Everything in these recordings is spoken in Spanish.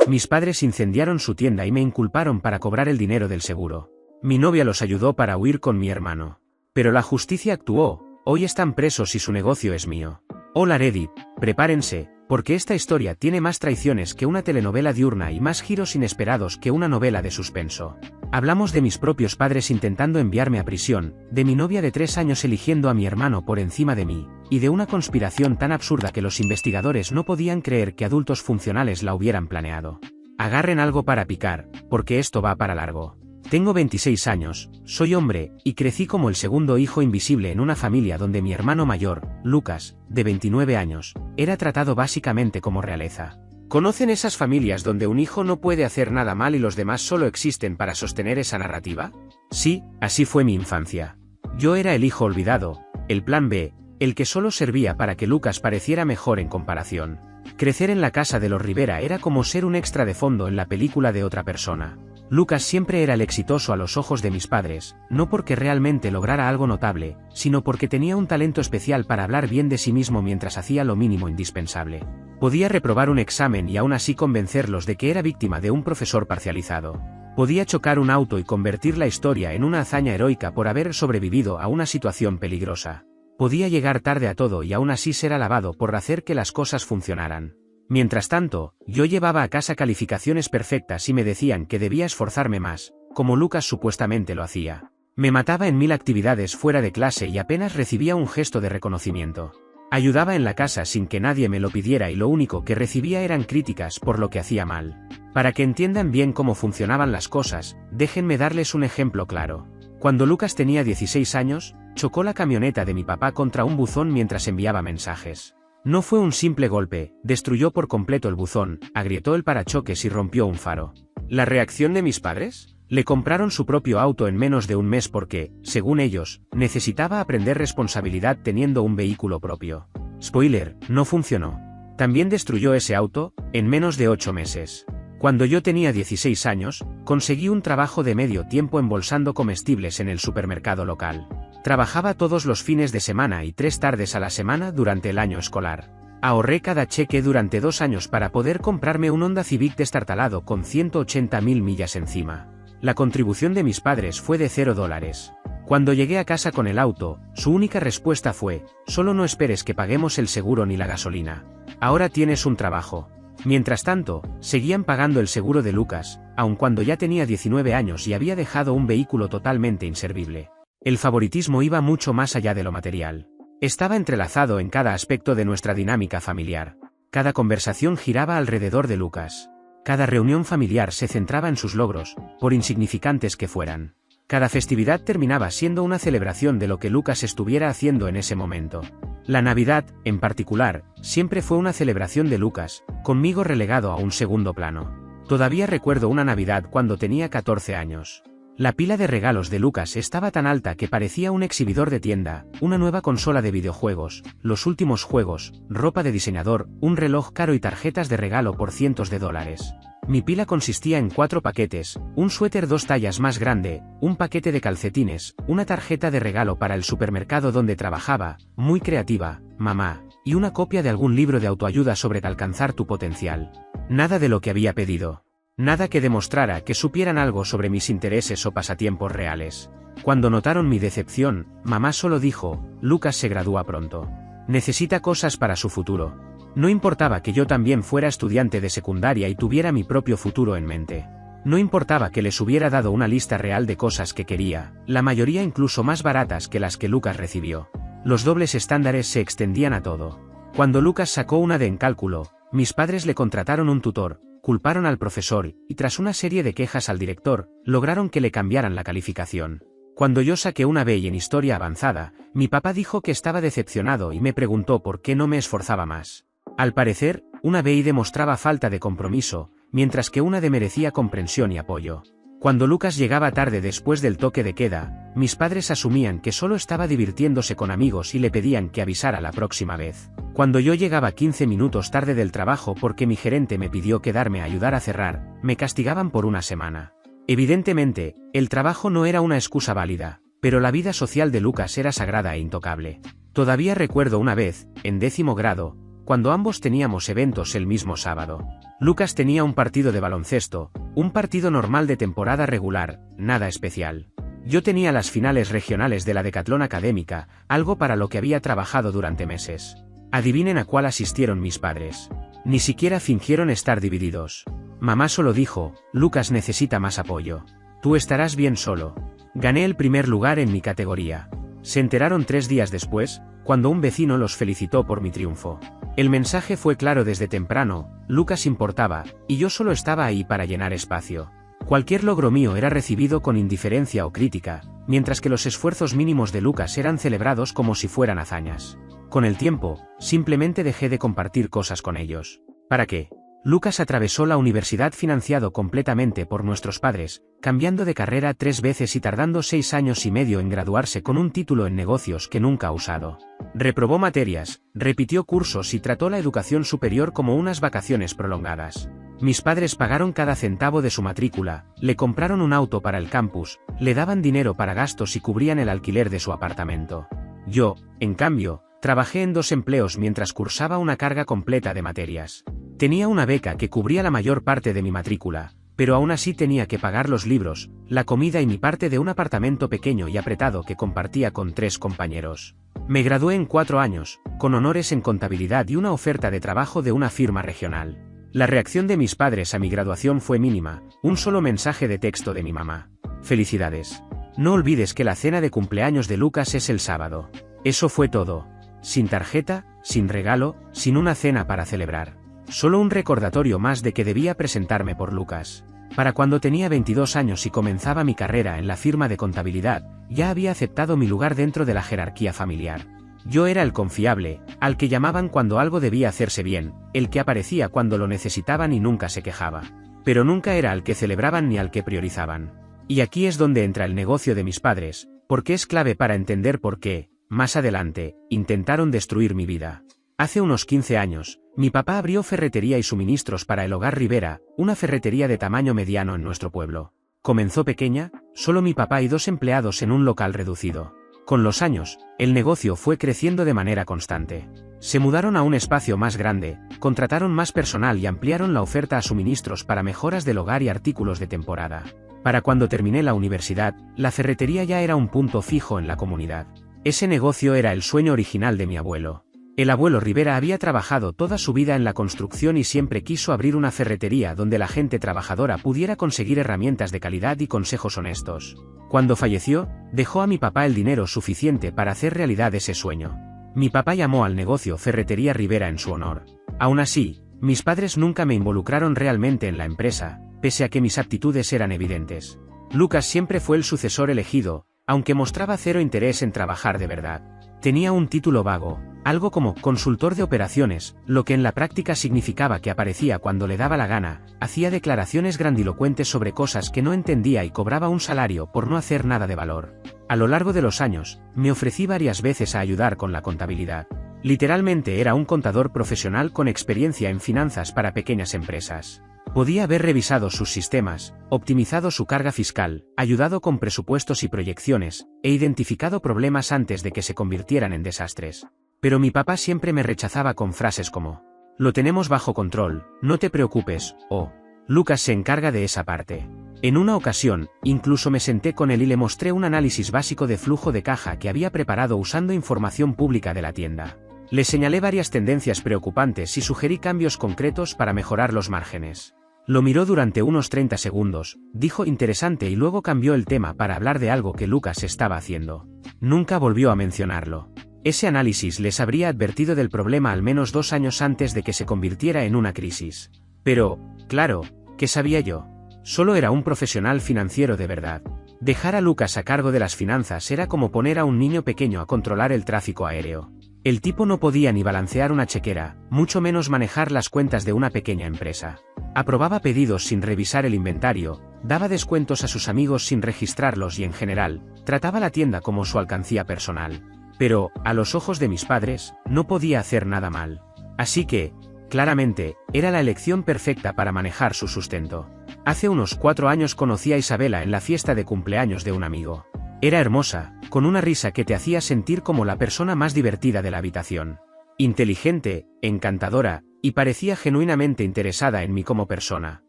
Mis padres incendiaron su tienda y me inculparon para cobrar el dinero del seguro. Mi novia los ayudó para huir con mi hermano. Pero la justicia actuó, hoy están presos y su negocio es mío. Hola Reddit, prepárense, porque esta historia tiene más traiciones que una telenovela diurna y más giros inesperados que una novela de suspenso. Hablamos de mis propios padres intentando enviarme a prisión, de mi novia de 3 años eligiendo a mi hermano por encima de mí, y de una conspiración tan absurda que los investigadores no podían creer que adultos funcionales la hubieran planeado. Agarren algo para picar, porque esto va para largo. Tengo 26 años, soy hombre, y crecí como el segundo hijo invisible en una familia donde mi hermano mayor, Lucas, de 29 años, era tratado básicamente como realeza. ¿Conocen esas familias donde un hijo no puede hacer nada mal y los demás solo existen para sostener esa narrativa? Sí, así fue mi infancia. Yo era el hijo olvidado, el plan B, el que solo servía para que Lucas pareciera mejor en comparación. Crecer en la casa de los Rivera era como ser un extra de fondo en la película de otra persona. Lucas siempre era el exitoso a los ojos de mis padres, no porque realmente lograra algo notable, sino porque tenía un talento especial para hablar bien de sí mismo mientras hacía lo mínimo indispensable. Podía reprobar un examen y aún así convencerlos de que era víctima de un profesor parcializado. Podía chocar un auto y convertir la historia en una hazaña heroica por haber sobrevivido a una situación peligrosa. Podía llegar tarde a todo y aún así ser alabado por hacer que las cosas funcionaran. Mientras tanto, yo llevaba a casa calificaciones perfectas y me decían que debía esforzarme más, como Lucas supuestamente lo hacía. Me mataba en 1000 actividades fuera de clase y apenas recibía un gesto de reconocimiento. Ayudaba en la casa sin que nadie me lo pidiera y lo único que recibía eran críticas por lo que hacía mal. Para que entiendan bien cómo funcionaban las cosas, déjenme darles un ejemplo claro. Cuando Lucas tenía 16 años, chocó la camioneta de mi papá contra un buzón mientras enviaba mensajes. No fue un simple golpe, destruyó por completo el buzón, agrietó el parachoques y rompió un faro. ¿La reacción de mis padres? Le compraron su propio auto en menos de un mes porque, según ellos, necesitaba aprender responsabilidad teniendo un vehículo propio. Spoiler, no funcionó. También destruyó ese auto, en menos de 8 meses. Cuando yo tenía 16 años, conseguí un trabajo de medio tiempo embolsando comestibles en el supermercado local. Trabajaba todos los fines de semana y 3 tardes a la semana durante el año escolar. Ahorré cada cheque durante 2 años para poder comprarme un Honda Civic destartalado con 180.000 millas encima. La contribución de mis padres fue de $0. Cuando llegué a casa con el auto, su única respuesta fue: solo no esperes que paguemos el seguro ni la gasolina. Ahora tienes un trabajo. Mientras tanto, seguían pagando el seguro de Lucas, aun cuando ya tenía 19 años y había dejado un vehículo totalmente inservible. El favoritismo iba mucho más allá de lo material. Estaba entrelazado en cada aspecto de nuestra dinámica familiar. Cada conversación giraba alrededor de Lucas. Cada reunión familiar se centraba en sus logros, por insignificantes que fueran. Cada festividad terminaba siendo una celebración de lo que Lucas estuviera haciendo en ese momento. La Navidad, en particular, siempre fue una celebración de Lucas, conmigo relegado a un segundo plano. Todavía recuerdo una Navidad cuando tenía 14 años. La pila de regalos de Lucas estaba tan alta que parecía un exhibidor de tienda, una nueva consola de videojuegos, los últimos juegos, ropa de diseñador, un reloj caro y tarjetas de regalo por cientos de dólares. Mi pila consistía en 4 paquetes, un suéter 2 tallas más grande, un paquete de calcetines, una tarjeta de regalo para el supermercado donde trabajaba, muy creativa, mamá, y una copia de algún libro de autoayuda sobre alcanzar tu potencial. Nada de lo que había pedido. Nada que demostrara que supieran algo sobre mis intereses o pasatiempos reales. Cuando notaron mi decepción, mamá solo dijo: Lucas se gradúa pronto. Necesita cosas para su futuro. No importaba que yo también fuera estudiante de secundaria y tuviera mi propio futuro en mente. No importaba que les hubiera dado una lista real de cosas que quería, la mayoría incluso más baratas que las que Lucas recibió. Los dobles estándares se extendían a todo. Cuando Lucas sacó una D en cálculo, mis padres le contrataron un tutor, culparon al profesor, y tras una serie de quejas al director, lograron que le cambiaran la calificación. Cuando yo saqué una B en historia avanzada, mi papá dijo que estaba decepcionado y me preguntó por qué no me esforzaba más. Al parecer, una B demostraba falta de compromiso, mientras que una D merecía comprensión y apoyo. Cuando Lucas llegaba tarde después del toque de queda, mis padres asumían que solo estaba divirtiéndose con amigos y le pedían que avisara la próxima vez. Cuando yo llegaba 15 minutos tarde del trabajo porque mi gerente me pidió quedarme a ayudar a cerrar, me castigaban por una semana. Evidentemente, el trabajo no era una excusa válida, pero la vida social de Lucas era sagrada e intocable. Todavía recuerdo una vez, en 10º grado, cuando ambos teníamos eventos el mismo sábado. Lucas tenía un partido de baloncesto, un partido normal de temporada regular, nada especial. Yo tenía las finales regionales de la Decatlón Académica, algo para lo que había trabajado durante meses. Adivinen a cuál asistieron mis padres. Ni siquiera fingieron estar divididos. Mamá solo dijo, Lucas necesita más apoyo. Tú estarás bien solo. Gané el primer lugar en mi categoría. Se enteraron 3 días después, cuando un vecino los felicitó por mi triunfo. El mensaje fue claro desde temprano, Lucas importaba, y yo solo estaba ahí para llenar espacio. Cualquier logro mío era recibido con indiferencia o crítica, mientras que los esfuerzos mínimos de Lucas eran celebrados como si fueran hazañas. Con el tiempo, simplemente dejé de compartir cosas con ellos. ¿Para qué? Lucas atravesó la universidad financiado completamente por nuestros padres, cambiando de carrera 3 veces y tardando 6 años y medio en graduarse con un título en negocios que nunca ha usado. Reprobó materias, repitió cursos y trató la educación superior como unas vacaciones prolongadas. Mis padres pagaron cada centavo de su matrícula, le compraron un auto para el campus, le daban dinero para gastos y cubrían el alquiler de su apartamento. Yo, en cambio, trabajé en 2 empleos mientras cursaba una carga completa de materias. Tenía una beca que cubría la mayor parte de mi matrícula, pero aún así tenía que pagar los libros, la comida y mi parte de un apartamento pequeño y apretado que compartía con 3 compañeros. Me gradué en 4 años, con honores en contabilidad y una oferta de trabajo de una firma regional. La reacción de mis padres a mi graduación fue mínima, un solo mensaje de texto de mi mamá. Felicidades. No olvides que la cena de cumpleaños de Lucas es el sábado. Eso fue todo. Sin tarjeta, sin regalo, sin una cena para celebrar. Solo un recordatorio más de que debía presentarme por Lucas. Para cuando tenía 22 años y comenzaba mi carrera en la firma de contabilidad, ya había aceptado mi lugar dentro de la jerarquía familiar. Yo era el confiable, al que llamaban cuando algo debía hacerse bien, el que aparecía cuando lo necesitaban y nunca se quejaba. Pero nunca era al que celebraban ni al que priorizaban. Y aquí es donde entra el negocio de mis padres, porque es clave para entender por qué, más adelante, intentaron destruir mi vida. Hace unos 15 años, mi papá abrió ferretería y suministros para el Hogar Rivera, una ferretería de tamaño mediano en nuestro pueblo. Comenzó pequeña, solo mi papá y 2 empleados en un local reducido. Con los años, el negocio fue creciendo de manera constante. Se mudaron a un espacio más grande, contrataron más personal y ampliaron la oferta a suministros para mejoras del hogar y artículos de temporada. Para cuando terminé la universidad, la ferretería ya era un punto fijo en la comunidad. Ese negocio era el sueño original de mi abuelo. El abuelo Rivera había trabajado toda su vida en la construcción y siempre quiso abrir una ferretería donde la gente trabajadora pudiera conseguir herramientas de calidad y consejos honestos. Cuando falleció, dejó a mi papá el dinero suficiente para hacer realidad ese sueño. Mi papá llamó al negocio Ferretería Rivera en su honor. Aún así, mis padres nunca me involucraron realmente en la empresa, pese a que mis aptitudes eran evidentes. Lucas siempre fue el sucesor elegido, aunque mostraba 0 interés en trabajar de verdad. Tenía un título vago, algo como consultor de operaciones, lo que en la práctica significaba que aparecía cuando le daba la gana, hacía declaraciones grandilocuentes sobre cosas que no entendía y cobraba un salario por no hacer nada de valor. A lo largo de los años, me ofrecí varias veces a ayudar con la contabilidad. Literalmente era un contador profesional con experiencia en finanzas para pequeñas empresas. Podía haber revisado sus sistemas, optimizado su carga fiscal, ayudado con presupuestos y proyecciones, e identificado problemas antes de que se convirtieran en desastres. Pero mi papá siempre me rechazaba con frases como, lo tenemos bajo control, no te preocupes, o, Lucas se encarga de esa parte. En una ocasión, incluso me senté con él y le mostré un análisis básico de flujo de caja que había preparado usando información pública de la tienda. Le señalé varias tendencias preocupantes y sugerí cambios concretos para mejorar los márgenes. Lo miró durante unos 30 segundos, dijo interesante y luego cambió el tema para hablar de algo que Lucas estaba haciendo. Nunca volvió a mencionarlo. Ese análisis les habría advertido del problema al menos 2 años antes de que se convirtiera en una crisis. Pero, claro, ¿qué sabía yo? Solo era un profesional financiero de verdad. Dejar a Lucas a cargo de las finanzas era como poner a un niño pequeño a controlar el tráfico aéreo. El tipo no podía ni balancear una chequera, mucho menos manejar las cuentas de una pequeña empresa. Aprobaba pedidos sin revisar el inventario, daba descuentos a sus amigos sin registrarlos y en general, trataba la tienda como su alcancía personal. Pero, a los ojos de mis padres, no podía hacer nada mal. Así que, claramente, era la elección perfecta para manejar su sustento. Hace unos 4 años conocí a Isabela en la fiesta de cumpleaños de un amigo. Era hermosa, con una risa que te hacía sentir como la persona más divertida de la habitación. Inteligente, encantadora, y parecía genuinamente interesada en mí como persona.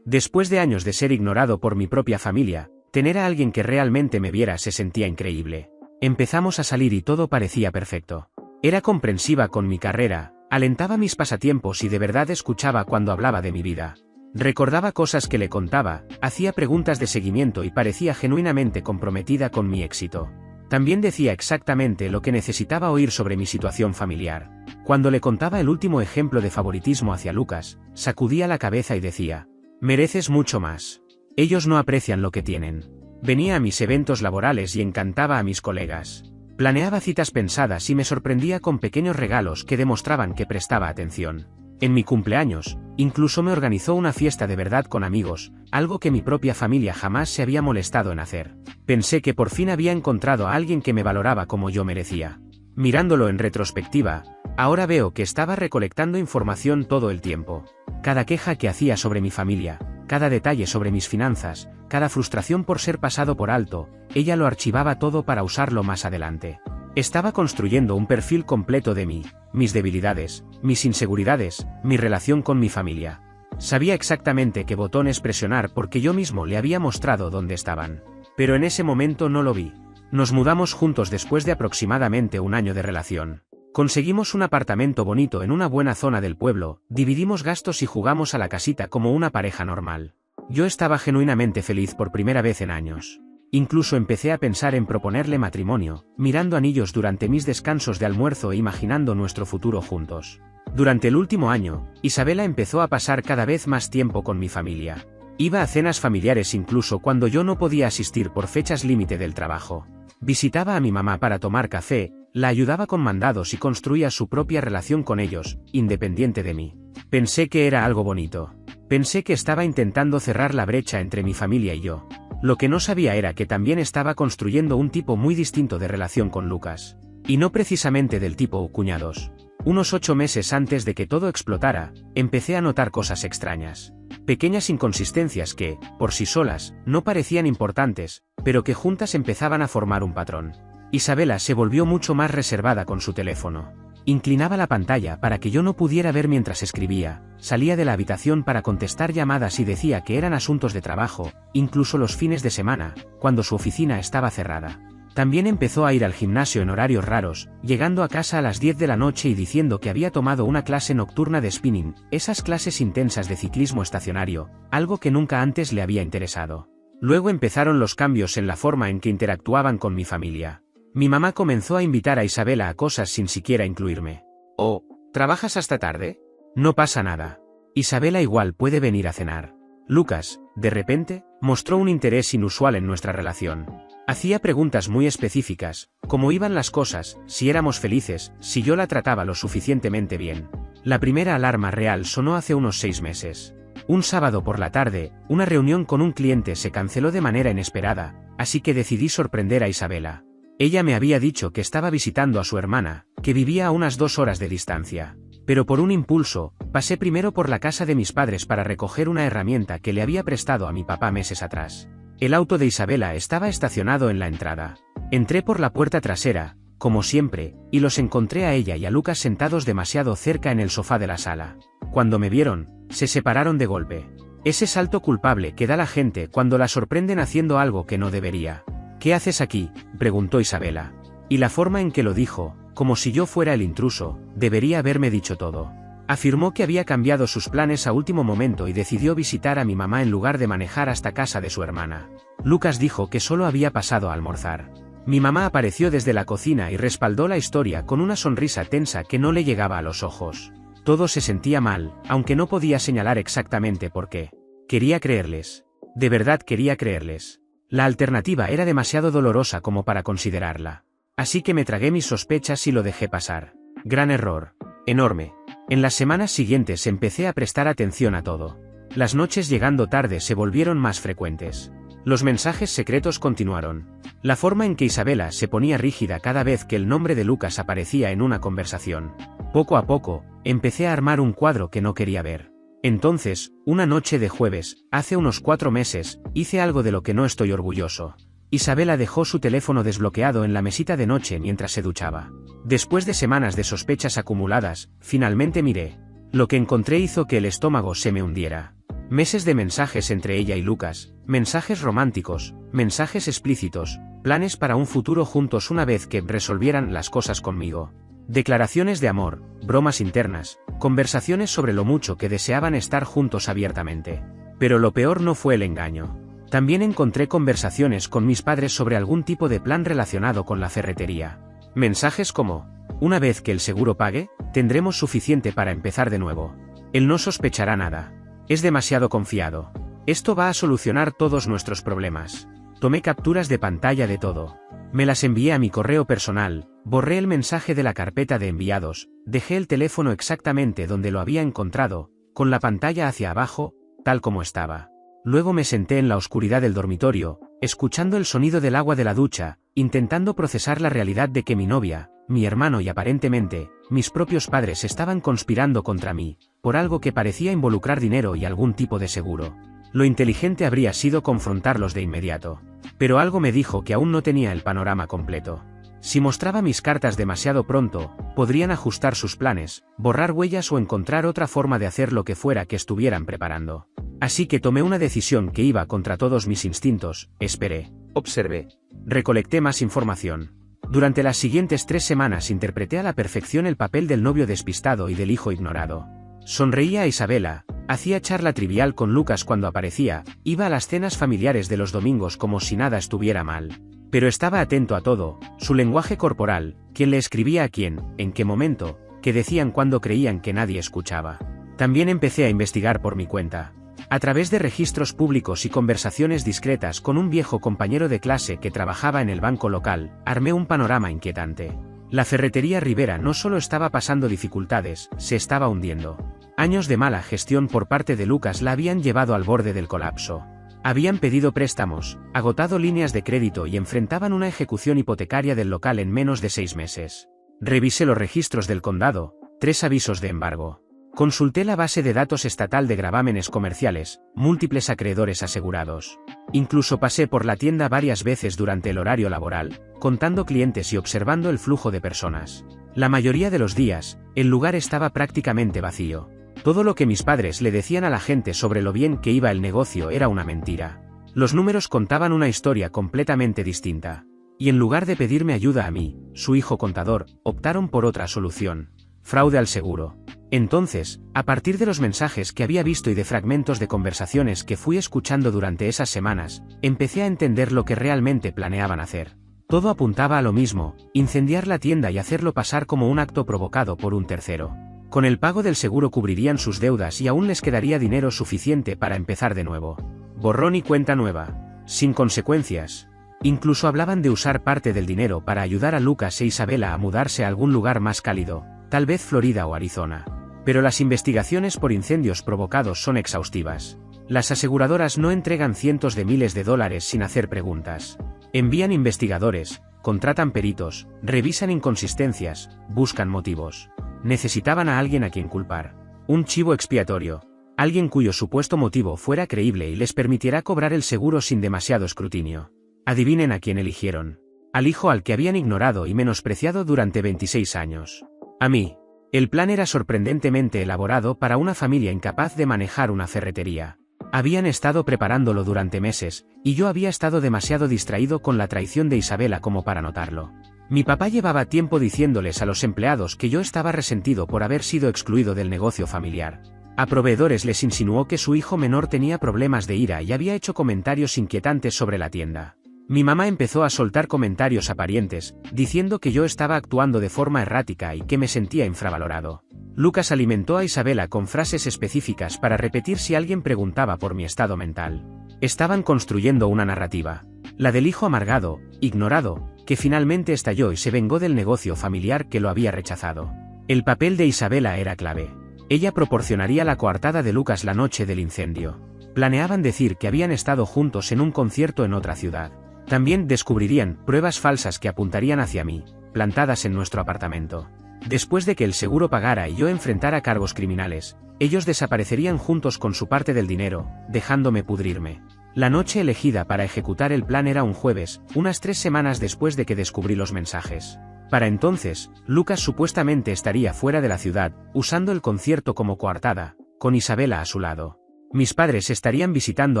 Después de años de ser ignorado por mi propia familia, tener a alguien que realmente me viera se sentía increíble. Empezamos a salir y todo parecía perfecto. Era comprensiva con mi carrera, alentaba mis pasatiempos y de verdad escuchaba cuando hablaba de mi vida. Recordaba cosas que le contaba, hacía preguntas de seguimiento y parecía genuinamente comprometida con mi éxito. También decía exactamente lo que necesitaba oír sobre mi situación familiar. Cuando le contaba el último ejemplo de favoritismo hacia Lucas, sacudía la cabeza y decía: mereces mucho más. Ellos no aprecian lo que tienen. Venía a mis eventos laborales y encantaba a mis colegas. Planeaba citas pensadas y me sorprendía con pequeños regalos que demostraban que prestaba atención. En mi cumpleaños, incluso me organizó una fiesta de verdad con amigos, algo que mi propia familia jamás se había molestado en hacer. Pensé que por fin había encontrado a alguien que me valoraba como yo merecía. Mirándolo en retrospectiva, ahora veo que estaba recolectando información todo el tiempo. Cada queja que hacía sobre mi familia, cada detalle sobre mis finanzas, cada frustración por ser pasado por alto, ella lo archivaba todo para usarlo más adelante. Estaba construyendo un perfil completo de mí, mis debilidades, mis inseguridades, mi relación con mi familia. Sabía exactamente qué botones presionar porque yo mismo le había mostrado dónde estaban. Pero en ese momento no lo vi. Nos mudamos juntos después de aproximadamente un año de relación. Conseguimos un apartamento bonito en una buena zona del pueblo, dividimos gastos y jugamos a la casita como una pareja normal. Yo estaba genuinamente feliz por primera vez en años. Incluso empecé a pensar en proponerle matrimonio, mirando anillos durante mis descansos de almuerzo e imaginando nuestro futuro juntos. Durante el último año, Isabela empezó a pasar cada vez más tiempo con mi familia. Iba a cenas familiares incluso cuando yo no podía asistir por fechas límite del trabajo. Visitaba a mi mamá para tomar café, la ayudaba con mandados y construía su propia relación con ellos, independiente de mí. Pensé que era algo bonito. Pensé que estaba intentando cerrar la brecha entre mi familia y yo. Lo que no sabía era que también estaba construyendo un tipo muy distinto de relación con Lucas. Y no precisamente del tipo cuñados. Unos 8 meses antes de que todo explotara, empecé a notar cosas extrañas. Pequeñas inconsistencias que, por sí solas, no parecían importantes, pero que juntas empezaban a formar un patrón. Isabela se volvió mucho más reservada con su teléfono. Inclinaba la pantalla para que yo no pudiera ver mientras escribía, salía de la habitación para contestar llamadas y decía que eran asuntos de trabajo, incluso los fines de semana, cuando su oficina estaba cerrada. También empezó a ir al gimnasio en horarios raros, llegando a casa a las 10 de la noche y diciendo que había tomado una clase nocturna de spinning, esas clases intensas de ciclismo estacionario, algo que nunca antes le había interesado. Luego empezaron los cambios en la forma en que interactuaban con mi familia. Mi mamá comenzó a invitar a Isabela a cosas sin siquiera incluirme. «Oh, ¿trabajas hasta tarde? No pasa nada. Isabela igual puede venir a cenar». Lucas, de repente, mostró un interés inusual en nuestra relación. Hacía preguntas muy específicas, cómo iban las cosas, si éramos felices, si yo la trataba lo suficientemente bien. La primera alarma real sonó hace unos 6 meses. Un sábado por la tarde, una reunión con un cliente se canceló de manera inesperada, así que decidí sorprender a Isabela. Ella me había dicho que estaba visitando a su hermana, que vivía a unas 2 horas de distancia. Pero por un impulso, pasé primero por la casa de mis padres para recoger una herramienta que le había prestado a mi papá meses atrás. El auto de Isabela estaba estacionado en la entrada. Entré por la puerta trasera, como siempre, y los encontré a ella y a Lucas sentados demasiado cerca en el sofá de la sala. Cuando me vieron, se separaron de golpe. Ese salto culpable que da la gente cuando la sorprenden haciendo algo que no debería. «¿Qué haces aquí?», preguntó Isabela. Y la forma en que lo dijo, como si yo fuera el intruso, debería haberme dicho todo. Afirmó que había cambiado sus planes a último momento y decidió visitar a mi mamá en lugar de manejar hasta casa de su hermana. Lucas dijo que solo había pasado a almorzar. Mi mamá apareció desde la cocina y respaldó la historia con una sonrisa tensa que no le llegaba a los ojos. Todo se sentía mal, aunque no podía señalar exactamente por qué. Quería creerles. De verdad quería creerles. La alternativa era demasiado dolorosa como para considerarla. Así que me tragué mis sospechas y lo dejé pasar. Gran error. Enorme. En las semanas siguientes empecé a prestar atención a todo. Las noches llegando tarde se volvieron más frecuentes. Los mensajes secretos continuaron. La forma en que Isabela se ponía rígida cada vez que el nombre de Lucas aparecía en una conversación. Poco a poco, empecé a armar un cuadro que no quería ver. Entonces, una noche de jueves, hace unos 4 meses, hice algo de lo que no estoy orgulloso. Isabela dejó su teléfono desbloqueado en la mesita de noche mientras se duchaba. Después de semanas de sospechas acumuladas, finalmente miré. Lo que encontré hizo que el estómago se me hundiera. Meses de mensajes entre ella y Lucas, mensajes románticos, mensajes explícitos, planes para un futuro juntos una vez que resolvieran las cosas conmigo. Declaraciones de amor, bromas internas, conversaciones sobre lo mucho que deseaban estar juntos abiertamente. Pero lo peor no fue el engaño. También encontré conversaciones con mis padres sobre algún tipo de plan relacionado con la ferretería. Mensajes como: una vez que el seguro pague, tendremos suficiente para empezar de nuevo. Él no sospechará nada. Es demasiado confiado. Esto va a solucionar todos nuestros problemas. Tomé capturas de pantalla de todo. Me las envié a mi correo personal, borré el mensaje de la carpeta de enviados, dejé el teléfono exactamente donde lo había encontrado, con la pantalla hacia abajo, tal como estaba. Luego me senté en la oscuridad del dormitorio, escuchando el sonido del agua de la ducha, intentando procesar la realidad de que mi novia, mi hermano y aparentemente, mis propios padres estaban conspirando contra mí, por algo que parecía involucrar dinero y algún tipo de seguro. Lo inteligente habría sido confrontarlos de inmediato. Pero algo me dijo que aún no tenía el panorama completo. Si mostraba mis cartas demasiado pronto, podrían ajustar sus planes, borrar huellas o encontrar otra forma de hacer lo que fuera que estuvieran preparando. Así que tomé una decisión que iba contra todos mis instintos, esperé, observé, recolecté más información. Durante las siguientes 3 semanas interpreté a la perfección el papel del novio despistado y del hijo ignorado. Sonreía a Isabela, hacía charla trivial con Lucas cuando aparecía, iba a las cenas familiares de los domingos como si nada estuviera mal. Pero estaba atento a todo, su lenguaje corporal, quién le escribía a quién, en qué momento, qué decían cuando creían que nadie escuchaba. También empecé a investigar por mi cuenta. A través de registros públicos y conversaciones discretas con un viejo compañero de clase que trabajaba en el banco local, armé un panorama inquietante. La ferretería Rivera no solo estaba pasando dificultades, se estaba hundiendo. Años de mala gestión por parte de Lucas la habían llevado al borde del colapso. Habían pedido préstamos, agotado líneas de crédito y enfrentaban una ejecución hipotecaria del local en menos de 6 meses. Revisé los registros del condado, 3 avisos de embargo. Consulté la base de datos estatal de gravámenes comerciales, múltiples acreedores asegurados. Incluso pasé por la tienda varias veces durante el horario laboral, contando clientes y observando el flujo de personas. La mayoría de los días, el lugar estaba prácticamente vacío. Todo lo que mis padres le decían a la gente sobre lo bien que iba el negocio era una mentira. Los números contaban una historia completamente distinta. Y en lugar de pedirme ayuda a mí, su hijo contador, optaron por otra solución: fraude al seguro. Entonces, a partir de los mensajes que había visto y de fragmentos de conversaciones que fui escuchando durante esas semanas, empecé a entender lo que realmente planeaban hacer. Todo apuntaba a lo mismo: incendiar la tienda y hacerlo pasar como un acto provocado por un tercero. Con el pago del seguro cubrirían sus deudas y aún les quedaría dinero suficiente para empezar de nuevo. Borrón y cuenta nueva. Sin consecuencias. Incluso hablaban de usar parte del dinero para ayudar a Lucas e Isabela a mudarse a algún lugar más cálido, tal vez Florida o Arizona. Pero las investigaciones por incendios provocados son exhaustivas. Las aseguradoras no entregan cientos de miles de dólares sin hacer preguntas. Envían investigadores, contratan peritos, revisan inconsistencias, buscan motivos. Necesitaban a alguien a quien culpar. Un chivo expiatorio. Alguien cuyo supuesto motivo fuera creíble y les permitiera cobrar el seguro sin demasiado escrutinio. Adivinen a quién eligieron. Al hijo al que habían ignorado y menospreciado durante 26 años. A mí. El plan era sorprendentemente elaborado para una familia incapaz de manejar una ferretería. Habían estado preparándolo durante meses, y yo había estado demasiado distraído con la traición de Isabela como para notarlo. Mi papá llevaba tiempo diciéndoles a los empleados que yo estaba resentido por haber sido excluido del negocio familiar. A proveedores les insinuó que su hijo menor tenía problemas de ira y había hecho comentarios inquietantes sobre la tienda. Mi mamá empezó a soltar comentarios a parientes, diciendo que yo estaba actuando de forma errática y que me sentía infravalorado. Lucas alimentó a Isabela con frases específicas para repetir si alguien preguntaba por mi estado mental. Estaban construyendo una narrativa. La del hijo amargado, ignorado, que finalmente estalló y se vengó del negocio familiar que lo había rechazado. El papel de Isabela era clave. Ella proporcionaría la coartada de Lucas la noche del incendio. Planeaban decir que habían estado juntos en un concierto en otra ciudad. También descubrirían pruebas falsas que apuntarían hacia mí, plantadas en nuestro apartamento. Después de que el seguro pagara y yo enfrentara cargos criminales, ellos desaparecerían juntos con su parte del dinero, dejándome pudrirme. La noche elegida para ejecutar el plan era un jueves, unas 3 semanas después de que descubrí los mensajes. Para entonces, Lucas supuestamente estaría fuera de la ciudad, usando el concierto como coartada, con Isabela a su lado. Mis padres estarían visitando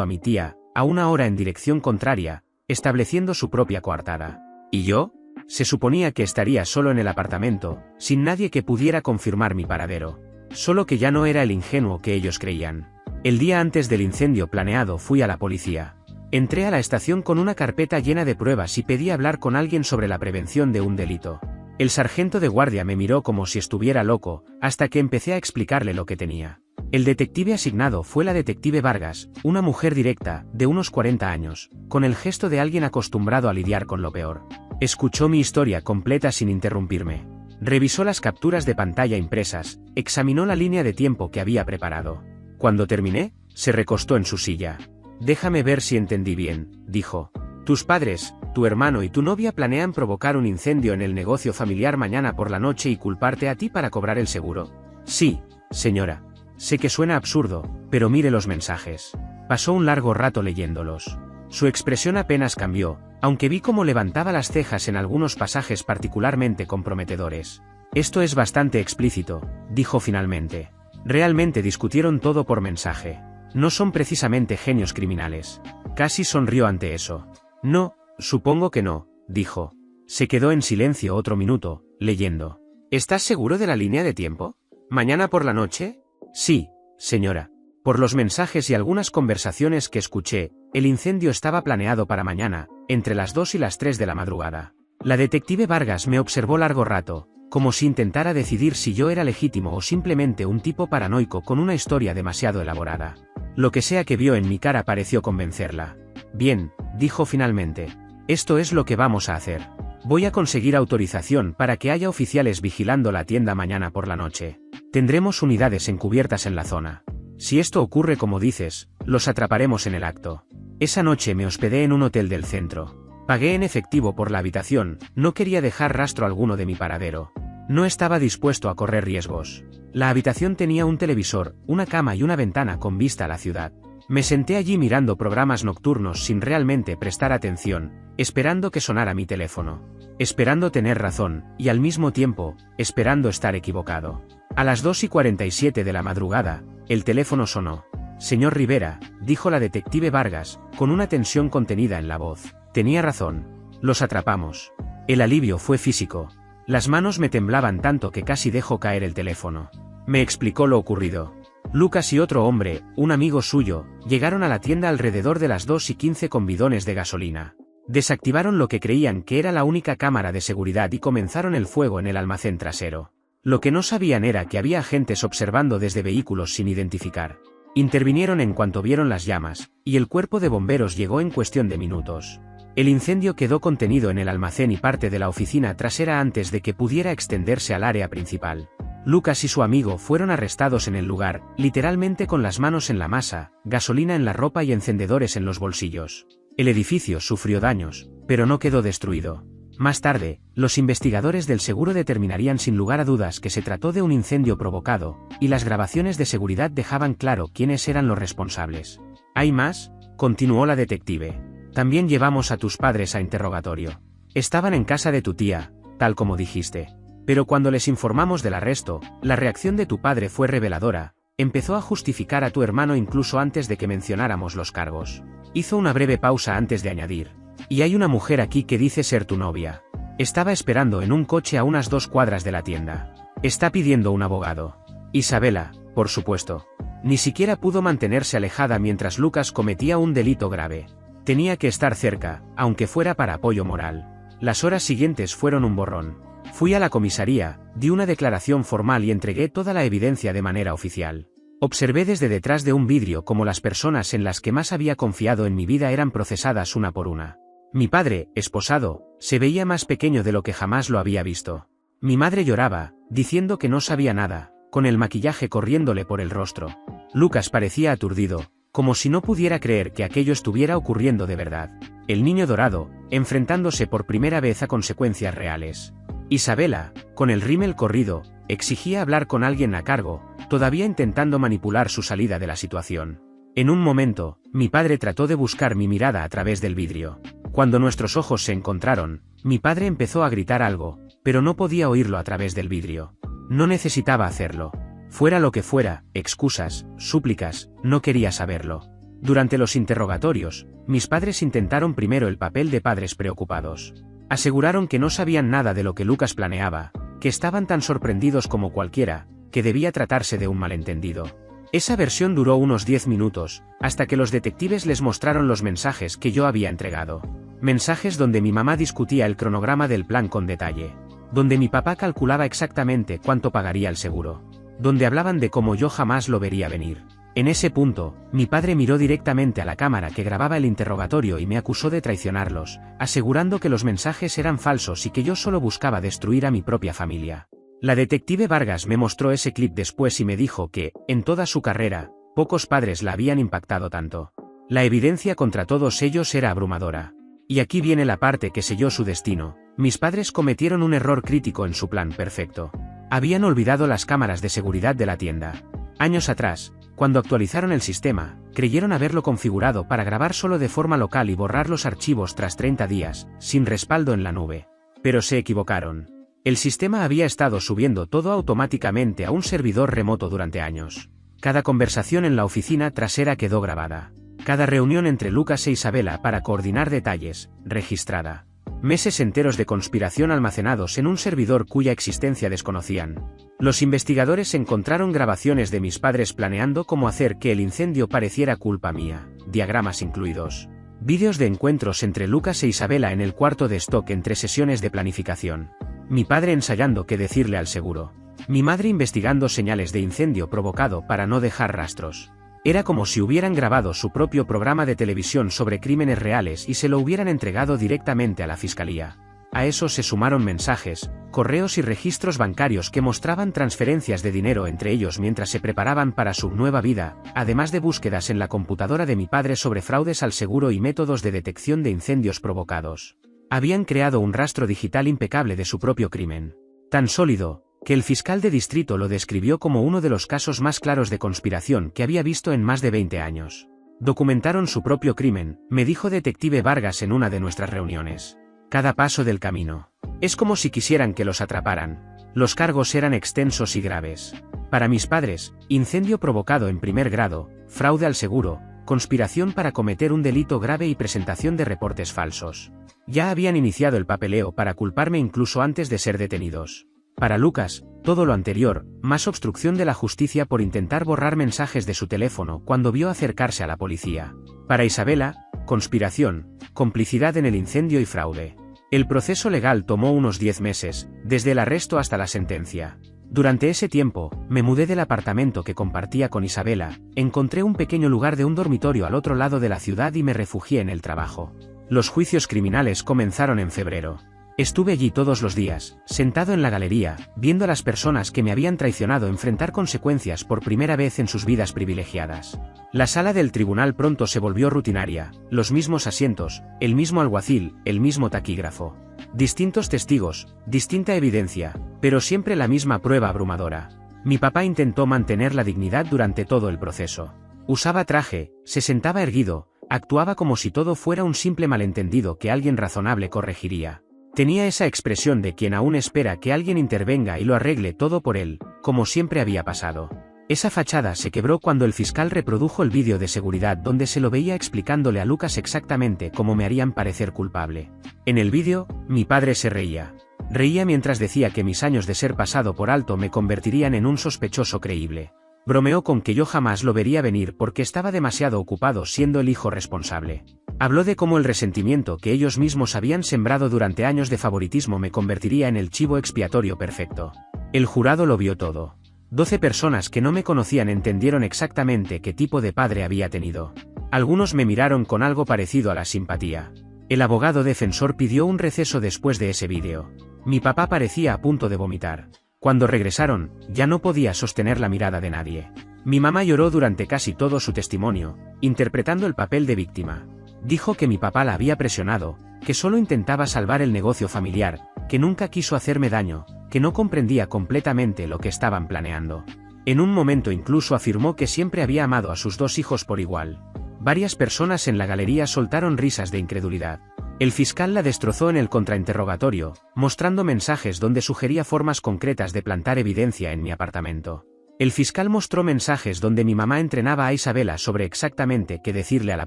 a mi tía, a una hora en dirección contraria, estableciendo su propia coartada. ¿Y yo? Se suponía que estaría solo en el apartamento, sin nadie que pudiera confirmar mi paradero. Solo que ya no era el ingenuo que ellos creían. El día antes del incendio planeado fui a la policía. Entré a la estación con una carpeta llena de pruebas y pedí hablar con alguien sobre la prevención de un delito. El sargento de guardia me miró como si estuviera loco, hasta que empecé a explicarle lo que tenía. El detective asignado fue la detective Vargas, una mujer directa, de unos 40 años, con el gesto de alguien acostumbrado a lidiar con lo peor. Escuchó mi historia completa sin interrumpirme. Revisó las capturas de pantalla impresas, examinó la línea de tiempo que había preparado. Cuando terminé, se recostó en su silla. Déjame ver si entendí bien, dijo. Tus padres, tu hermano y tu novia planean provocar un incendio en el negocio familiar mañana por la noche y culparte a ti para cobrar el seguro. Sí, señora. Sé que suena absurdo, pero mire los mensajes. Pasó un largo rato leyéndolos. Su expresión apenas cambió, aunque vi cómo levantaba las cejas en algunos pasajes particularmente comprometedores. Esto es bastante explícito, dijo finalmente. Realmente discutieron todo por mensaje. No son precisamente genios criminales. Casi sonrió ante eso. No, supongo que no, dijo. Se quedó en silencio otro minuto, leyendo. ¿Estás seguro de la línea de tiempo? ¿Mañana por la noche? Sí, señora. Por los mensajes y algunas conversaciones que escuché, el incendio estaba planeado para mañana, entre las 2 y las 3 de la madrugada. La detective Vargas me observó largo rato, como si intentara decidir si yo era legítimo o simplemente un tipo paranoico con una historia demasiado elaborada. Lo que sea que vio en mi cara pareció convencerla. Bien, dijo finalmente. Esto es lo que vamos a hacer. Voy a conseguir autorización para que haya oficiales vigilando la tienda mañana por la noche. Tendremos unidades encubiertas en la zona. Si esto ocurre como dices, los atraparemos en el acto. Esa noche me hospedé en un hotel del centro. Pagué en efectivo por la habitación, no quería dejar rastro alguno de mi paradero. No estaba dispuesto a correr riesgos. La habitación tenía un televisor, una cama y una ventana con vista a la ciudad. Me senté allí mirando programas nocturnos sin realmente prestar atención, esperando que sonara mi teléfono. Esperando tener razón, y al mismo tiempo, esperando estar equivocado. A las 2:47 de la madrugada, el teléfono sonó. Señor Rivera, dijo la detective Vargas, con una tensión contenida en la voz. Tenía razón. Los atrapamos. El alivio fue físico. Las manos me temblaban tanto que casi dejó caer el teléfono. Me explicó lo ocurrido. Lucas y otro hombre, un amigo suyo, llegaron a la tienda alrededor de las 2:15 con bidones de gasolina. Desactivaron lo que creían que era la única cámara de seguridad y comenzaron el fuego en el almacén trasero. Lo que no sabían era que había agentes observando desde vehículos sin identificar. Intervinieron en cuanto vieron las llamas, y el cuerpo de bomberos llegó en cuestión de minutos. El incendio quedó contenido en el almacén y parte de la oficina trasera antes de que pudiera extenderse al área principal. Lucas y su amigo fueron arrestados en el lugar, literalmente con las manos en la masa, gasolina en la ropa y encendedores en los bolsillos. El edificio sufrió daños, pero no quedó destruido. Más tarde, los investigadores del seguro determinarían sin lugar a dudas que se trató de un incendio provocado, y las grabaciones de seguridad dejaban claro quiénes eran los responsables. ¿Hay más?, continuó la detective. También llevamos a tus padres a interrogatorio. Estaban en casa de tu tía, tal como dijiste. Pero cuando les informamos del arresto, la reacción de tu padre fue reveladora. Empezó a justificar a tu hermano incluso antes de que mencionáramos los cargos. Hizo una breve pausa antes de añadir. Y hay una mujer aquí que dice ser tu novia. Estaba esperando en un coche a unas 2 cuadras de la tienda. Está pidiendo un abogado. Isabela, por supuesto. Ni siquiera pudo mantenerse alejada mientras Lucas cometía un delito grave. Tenía que estar cerca, aunque fuera para apoyo moral. Las horas siguientes fueron un borrón. Fui a la comisaría, di una declaración formal y entregué toda la evidencia de manera oficial. Observé desde detrás de un vidrio cómo las personas en las que más había confiado en mi vida eran procesadas una por una. Mi padre, esposado, se veía más pequeño de lo que jamás lo había visto. Mi madre lloraba, diciendo que no sabía nada, con el maquillaje corriéndole por el rostro. Lucas parecía aturdido, como si no pudiera creer que aquello estuviera ocurriendo de verdad. El niño dorado, enfrentándose por primera vez a consecuencias reales. Isabela, con el rímel corrido, exigía hablar con alguien a cargo, todavía intentando manipular su salida de la situación. En un momento, mi padre trató de buscar mi mirada a través del vidrio. Cuando nuestros ojos se encontraron, mi padre empezó a gritar algo, pero no podía oírlo a través del vidrio. No necesitaba hacerlo. Fuera lo que fuera, excusas, súplicas, no quería saberlo. Durante los interrogatorios, mis padres intentaron primero el papel de padres preocupados. Aseguraron que no sabían nada de lo que Lucas planeaba, que estaban tan sorprendidos como cualquiera, que debía tratarse de un malentendido. Esa versión duró unos 10 minutos, hasta que los detectives les mostraron los mensajes que yo había entregado. Mensajes donde mi mamá discutía el cronograma del plan con detalle. Donde mi papá calculaba exactamente cuánto pagaría el seguro. Donde hablaban de cómo yo jamás lo vería venir. En ese punto, mi padre miró directamente a la cámara que grababa el interrogatorio y me acusó de traicionarlos, asegurando que los mensajes eran falsos y que yo solo buscaba destruir a mi propia familia. La detective Vargas me mostró ese clip después y me dijo que, en toda su carrera, pocos padres la habían impactado tanto. La evidencia contra todos ellos era abrumadora. Y aquí viene la parte que selló su destino. Mis padres cometieron un error crítico en su plan perfecto. Habían olvidado las cámaras de seguridad de la tienda. Años atrás, cuando actualizaron el sistema, creyeron haberlo configurado para grabar solo de forma local y borrar los archivos tras 30 días, sin respaldo en la nube. Pero se equivocaron. El sistema había estado subiendo todo automáticamente a un servidor remoto durante años. Cada conversación en la oficina trasera quedó grabada. Cada reunión entre Lucas e Isabela para coordinar detalles, registrada. Meses enteros de conspiración almacenados en un servidor cuya existencia desconocían. Los investigadores encontraron grabaciones de mis padres planeando cómo hacer que el incendio pareciera culpa mía, diagramas incluidos. Vídeos de encuentros entre Lucas e Isabela en el cuarto de stock entre sesiones de planificación. Mi padre ensayando qué decirle al seguro. Mi madre investigando señales de incendio provocado para no dejar rastros. Era como si hubieran grabado su propio programa de televisión sobre crímenes reales y se lo hubieran entregado directamente a la fiscalía. A eso se sumaron mensajes, correos y registros bancarios que mostraban transferencias de dinero entre ellos mientras se preparaban para su nueva vida, además de búsquedas en la computadora de mi padre sobre fraudes al seguro y métodos de detección de incendios provocados. Habían creado un rastro digital impecable de su propio crimen. Tan sólido, que el fiscal de distrito lo describió como uno de los casos más claros de conspiración que había visto en más de 20 años. Documentaron su propio crimen, me dijo detective Vargas en una de nuestras reuniones. Cada paso del camino. Es como si quisieran que los atraparan. Los cargos eran extensos y graves. Para mis padres, incendio provocado en primer grado, fraude al seguro, conspiración para cometer un delito grave y presentación de reportes falsos. Ya habían iniciado el papeleo para culparme incluso antes de ser detenidos. Para Lucas, todo lo anterior, más obstrucción de la justicia por intentar borrar mensajes de su teléfono cuando vio acercarse a la policía. Para Isabela, conspiración, complicidad en el incendio y fraude. El proceso legal tomó unos 10 meses, desde el arresto hasta la sentencia. Durante ese tiempo, me mudé del apartamento que compartía con Isabela, encontré un pequeño lugar de un dormitorio al otro lado de la ciudad y me refugié en el trabajo. Los juicios criminales comenzaron en febrero. Estuve allí todos los días, sentado en la galería, viendo a las personas que me habían traicionado enfrentar consecuencias por primera vez en sus vidas privilegiadas. La sala del tribunal pronto se volvió rutinaria, los mismos asientos, el mismo alguacil, el mismo taquígrafo. Distintos testigos, distinta evidencia, pero siempre la misma prueba abrumadora. Mi papá intentó mantener la dignidad durante todo el proceso. Usaba traje, se sentaba erguido, actuaba como si todo fuera un simple malentendido que alguien razonable corregiría. Tenía esa expresión de quien aún espera que alguien intervenga y lo arregle todo por él, como siempre había pasado. Esa fachada se quebró cuando el fiscal reprodujo el vídeo de seguridad donde se lo veía explicándole a Lucas exactamente cómo me harían parecer culpable. En el vídeo, mi padre se reía. Reía mientras decía que mis años de ser pasado por alto me convertirían en un sospechoso creíble. Bromeó con que yo jamás lo vería venir porque estaba demasiado ocupado siendo el hijo responsable. Habló de cómo el resentimiento que ellos mismos habían sembrado durante años de favoritismo me convertiría en el chivo expiatorio perfecto. El jurado lo vio todo. 12 personas que no me conocían entendieron exactamente qué tipo de padre había tenido. Algunos me miraron con algo parecido a la simpatía. El abogado defensor pidió un receso después de ese vídeo. Mi papá parecía a punto de vomitar. Cuando regresaron, ya no podía sostener la mirada de nadie. Mi mamá lloró durante casi todo su testimonio, interpretando el papel de víctima. Dijo que mi papá la había presionado, que solo intentaba salvar el negocio familiar, que nunca quiso hacerme daño, que no comprendía completamente lo que estaban planeando. En un momento incluso afirmó que siempre había amado a sus 2 hijos por igual. Varias personas en la galería soltaron risas de incredulidad. El fiscal la destrozó en el contrainterrogatorio, mostrando mensajes donde sugería formas concretas de plantar evidencia en mi apartamento. El fiscal mostró mensajes donde mi mamá entrenaba a Isabela sobre exactamente qué decirle a la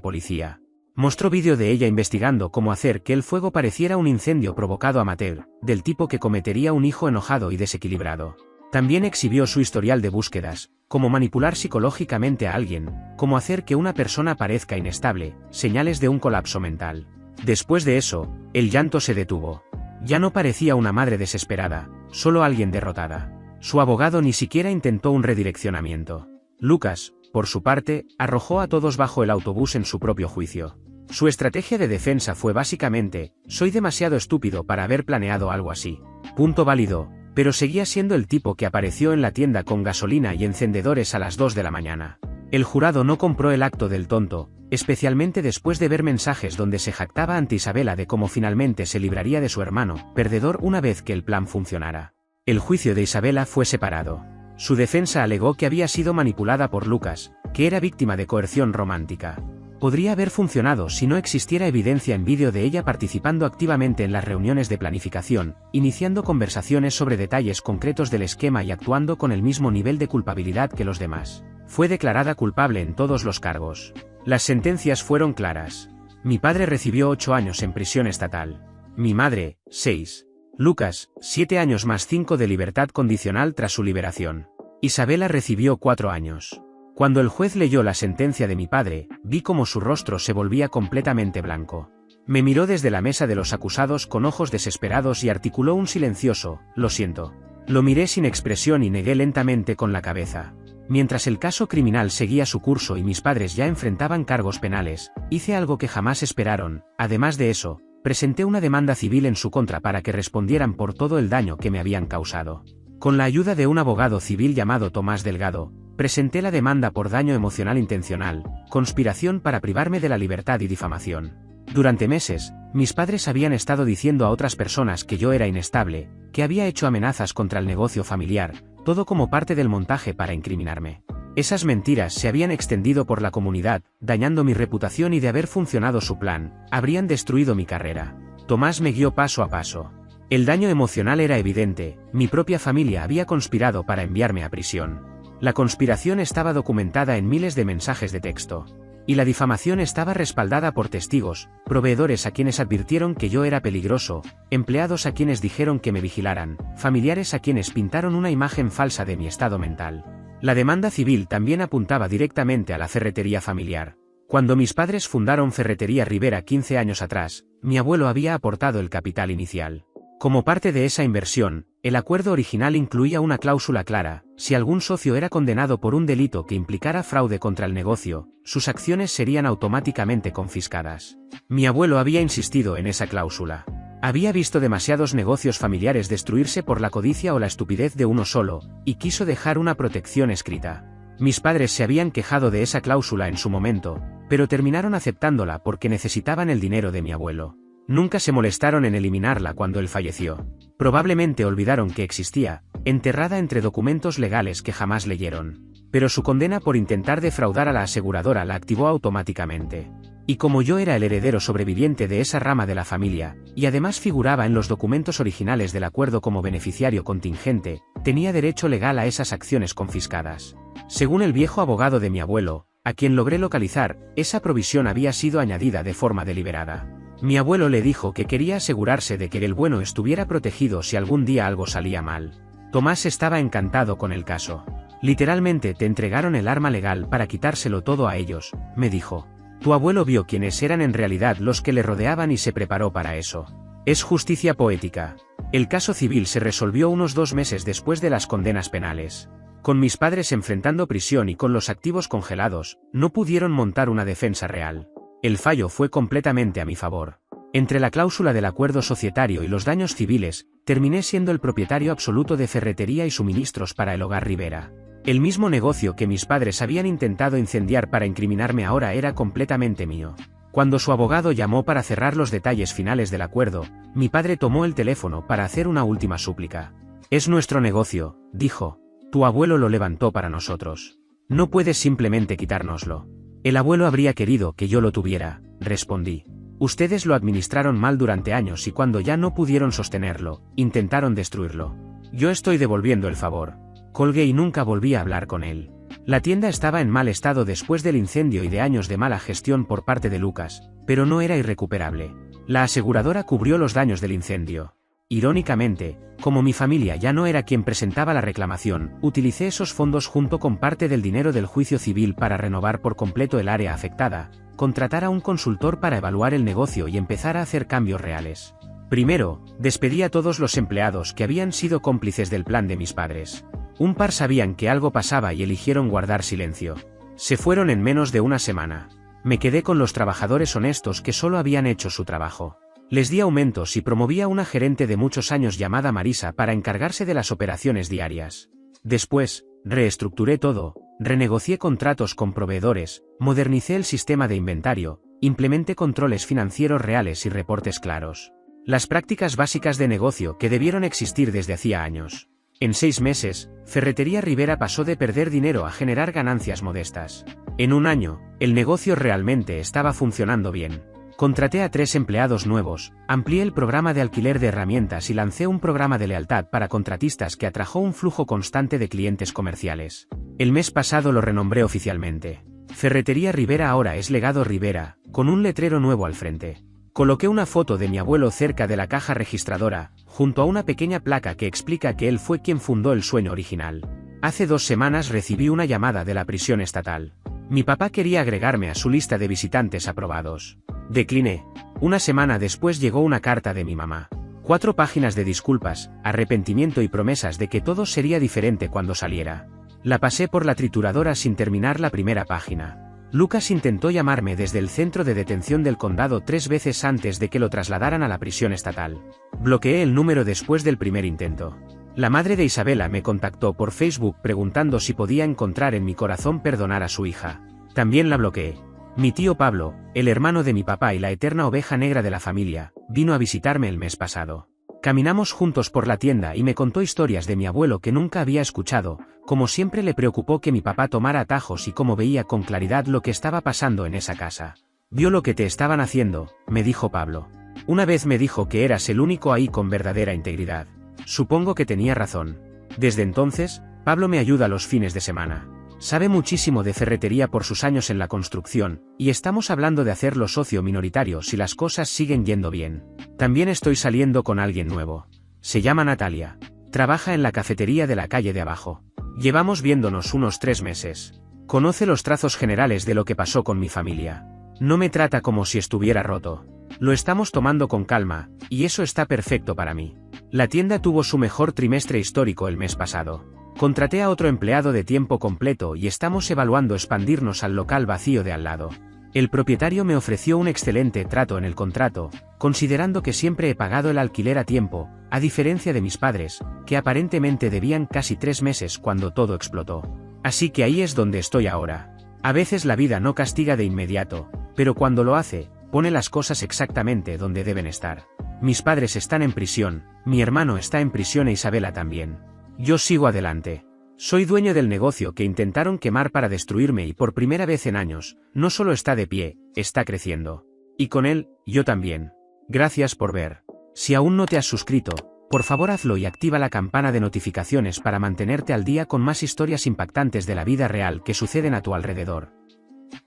policía. Mostró vídeo de ella investigando cómo hacer que el fuego pareciera un incendio provocado amateur, del tipo que cometería un hijo enojado y desequilibrado. También exhibió su historial de búsquedas, cómo manipular psicológicamente a alguien, cómo hacer que una persona parezca inestable, señales de un colapso mental. Después de eso, el llanto se detuvo. Ya no parecía una madre desesperada, solo alguien derrotada. Su abogado ni siquiera intentó un redireccionamiento. Lucas, por su parte, arrojó a todos bajo el autobús en su propio juicio. Su estrategia de defensa fue básicamente: soy demasiado estúpido para haber planeado algo así. Punto válido, pero seguía siendo el tipo que apareció en la tienda con gasolina y encendedores a las 2 de la mañana. El jurado no compró el acto del tonto, especialmente después de ver mensajes donde se jactaba ante Isabela de cómo finalmente se libraría de su hermano, perdedor una vez que el plan funcionara. El juicio de Isabela fue separado. Su defensa alegó que había sido manipulada por Lucas, que era víctima de coerción romántica. Podría haber funcionado si no existiera evidencia en vídeo de ella participando activamente en las reuniones de planificación, iniciando conversaciones sobre detalles concretos del esquema y actuando con el mismo nivel de culpabilidad que los demás. Fue declarada culpable en todos los cargos. Las sentencias fueron claras. Mi padre recibió 8 años en prisión estatal. Mi madre, 6. Lucas, 7 años más 5 de libertad condicional tras su liberación. Isabela recibió 4 años. Cuando el juez leyó la sentencia de mi padre, vi cómo su rostro se volvía completamente blanco. Me miró desde la mesa de los acusados con ojos desesperados y articuló un silencioso: lo siento. Lo miré sin expresión y negué lentamente con la cabeza. Mientras el caso criminal seguía su curso y mis padres ya enfrentaban cargos penales, hice algo que jamás esperaron. Además de eso, presenté una demanda civil en su contra para que respondieran por todo el daño que me habían causado. Con la ayuda de un abogado civil llamado Tomás Delgado, presenté la demanda por daño emocional intencional, conspiración para privarme de la libertad y difamación. Durante meses, mis padres habían estado diciendo a otras personas que yo era inestable, que había hecho amenazas contra el negocio familiar, todo como parte del montaje para incriminarme. Esas mentiras se habían extendido por la comunidad, dañando mi reputación y de haber funcionado su plan, habrían destruido mi carrera. Tomás me guió paso a paso. El daño emocional era evidente, mi propia familia había conspirado para enviarme a prisión. La conspiración estaba documentada en miles de mensajes de texto. Y la difamación estaba respaldada por testigos, proveedores a quienes advirtieron que yo era peligroso, empleados a quienes dijeron que me vigilaran, familiares a quienes pintaron una imagen falsa de mi estado mental. La demanda civil también apuntaba directamente a la ferretería familiar. Cuando mis padres fundaron Ferretería Rivera 15 años atrás, mi abuelo había aportado el capital inicial. Como parte de esa inversión, el acuerdo original incluía una cláusula clara: si algún socio era condenado por un delito que implicara fraude contra el negocio, sus acciones serían automáticamente confiscadas. Mi abuelo había insistido en esa cláusula. Había visto demasiados negocios familiares destruirse por la codicia o la estupidez de uno solo, y quiso dejar una protección escrita. Mis padres se habían quejado de esa cláusula en su momento, pero terminaron aceptándola porque necesitaban el dinero de mi abuelo. Nunca se molestaron en eliminarla cuando él falleció. Probablemente olvidaron que existía, enterrada entre documentos legales que jamás leyeron. Pero su condena por intentar defraudar a la aseguradora la activó automáticamente. Y como yo era el heredero sobreviviente de esa rama de la familia, y además figuraba en los documentos originales del acuerdo como beneficiario contingente, tenía derecho legal a esas acciones confiscadas. Según el viejo abogado de mi abuelo, a quien logré localizar, esa provisión había sido añadida de forma deliberada. Mi abuelo le dijo que quería asegurarse de que el bueno estuviera protegido si algún día algo salía mal. Tomás estaba encantado con el caso. Literalmente te entregaron el arma legal para quitárselo todo a ellos, me dijo. Tu abuelo vio quiénes eran en realidad los que le rodeaban y se preparó para eso. Es justicia poética. El caso civil se resolvió unos 2 meses después de las condenas penales. Con mis padres enfrentando prisión y con los activos congelados, no pudieron montar una defensa real. El fallo fue completamente a mi favor. Entre la cláusula del acuerdo societario y los daños civiles, terminé siendo el propietario absoluto de ferretería y suministros para el Hogar Rivera. El mismo negocio que mis padres habían intentado incendiar para incriminarme ahora era completamente mío. Cuando su abogado llamó para cerrar los detalles finales del acuerdo, mi padre tomó el teléfono para hacer una última súplica. Es nuestro negocio, dijo. Tu abuelo lo levantó para nosotros. No puedes simplemente quitárnoslo. El abuelo habría querido que yo lo tuviera, respondí. Ustedes lo administraron mal durante años y cuando ya no pudieron sostenerlo, intentaron destruirlo. Yo estoy devolviendo el favor. Colgué y nunca volví a hablar con él. La tienda estaba en mal estado después del incendio y de años de mala gestión por parte de Lucas, pero no era irrecuperable. La aseguradora cubrió los daños del incendio. Irónicamente, como mi familia ya no era quien presentaba la reclamación, utilicé esos fondos junto con parte del dinero del juicio civil para renovar por completo el área afectada, contratar a un consultor para evaluar el negocio y empezar a hacer cambios reales. Primero, despedí a todos los empleados que habían sido cómplices del plan de mis padres. Un par sabían que algo pasaba y eligieron guardar silencio. Se fueron en menos de una semana. Me quedé con los trabajadores honestos que solo habían hecho su trabajo. Les di aumentos y promoví a una gerente de muchos años llamada Marisa para encargarse de las operaciones diarias. Después, reestructuré todo, renegocié contratos con proveedores, modernicé el sistema de inventario, implementé controles financieros reales y reportes claros. Las prácticas básicas de negocio que debieron existir desde hacía años. En 6 meses, Ferretería Rivera pasó de perder dinero a generar ganancias modestas. En un año, el negocio realmente estaba funcionando bien. Contraté a 3 empleados nuevos, amplié el programa de alquiler de herramientas y lancé un programa de lealtad para contratistas que atrajo un flujo constante de clientes comerciales. El mes pasado lo renombré oficialmente. Ferretería Rivera ahora es Legado Rivera, con un letrero nuevo al frente. Coloqué una foto de mi abuelo cerca de la caja registradora, junto a una pequeña placa que explica que él fue quien fundó el sueño original. Hace 2 semanas recibí una llamada de la prisión estatal. Mi papá quería agregarme a su lista de visitantes aprobados. Decliné. Una semana después llegó una carta de mi mamá. 4 páginas de disculpas, arrepentimiento y promesas de que todo sería diferente cuando saliera. La pasé por la trituradora sin terminar la primera página. Lucas intentó llamarme desde el centro de detención del condado 3 veces antes de que lo trasladaran a la prisión estatal. Bloqueé el número después del primer intento. La madre de Isabela me contactó por Facebook preguntando si podía encontrar en mi corazón perdonar a su hija. También la bloqueé. Mi tío Pablo, el hermano de mi papá y la eterna oveja negra de la familia, vino a visitarme el mes pasado. Caminamos juntos por la tienda y me contó historias de mi abuelo que nunca había escuchado, como siempre le preocupó que mi papá tomara atajos y cómo veía con claridad lo que estaba pasando en esa casa. Vio lo que te estaban haciendo, me dijo Pablo. Una vez me dijo que eras el único ahí con verdadera integridad. Supongo que tenía razón. Desde entonces, Pablo me ayuda los fines de semana. Sabe muchísimo de ferretería por sus años en la construcción, y estamos hablando de hacerlo socio minoritario si las cosas siguen yendo bien. También estoy saliendo con alguien nuevo. Se llama Natalia. Trabaja en la cafetería de la calle de abajo. Llevamos viéndonos unos 3 meses. Conoce los trazos generales de lo que pasó con mi familia. No me trata como si estuviera roto. Lo estamos tomando con calma, y eso está perfecto para mí. La tienda tuvo su mejor trimestre histórico el mes pasado. Contraté a otro empleado de tiempo completo y estamos evaluando expandirnos al local vacío de al lado. El propietario me ofreció un excelente trato en el contrato, considerando que siempre he pagado el alquiler a tiempo, a diferencia de mis padres, que aparentemente debían casi 3 meses cuando todo explotó. Así que ahí es donde estoy ahora. A veces la vida no castiga de inmediato, pero cuando lo hace, pone las cosas exactamente donde deben estar. Mis padres están en prisión, mi hermano está en prisión e Isabela también. Yo sigo adelante. Soy dueño del negocio que intentaron quemar para destruirme y por primera vez en años, no solo está de pie, está creciendo. Y con él, yo también. Gracias por ver. Si aún no te has suscrito, por favor hazlo y activa la campana de notificaciones para mantenerte al día con más historias impactantes de la vida real que suceden a tu alrededor.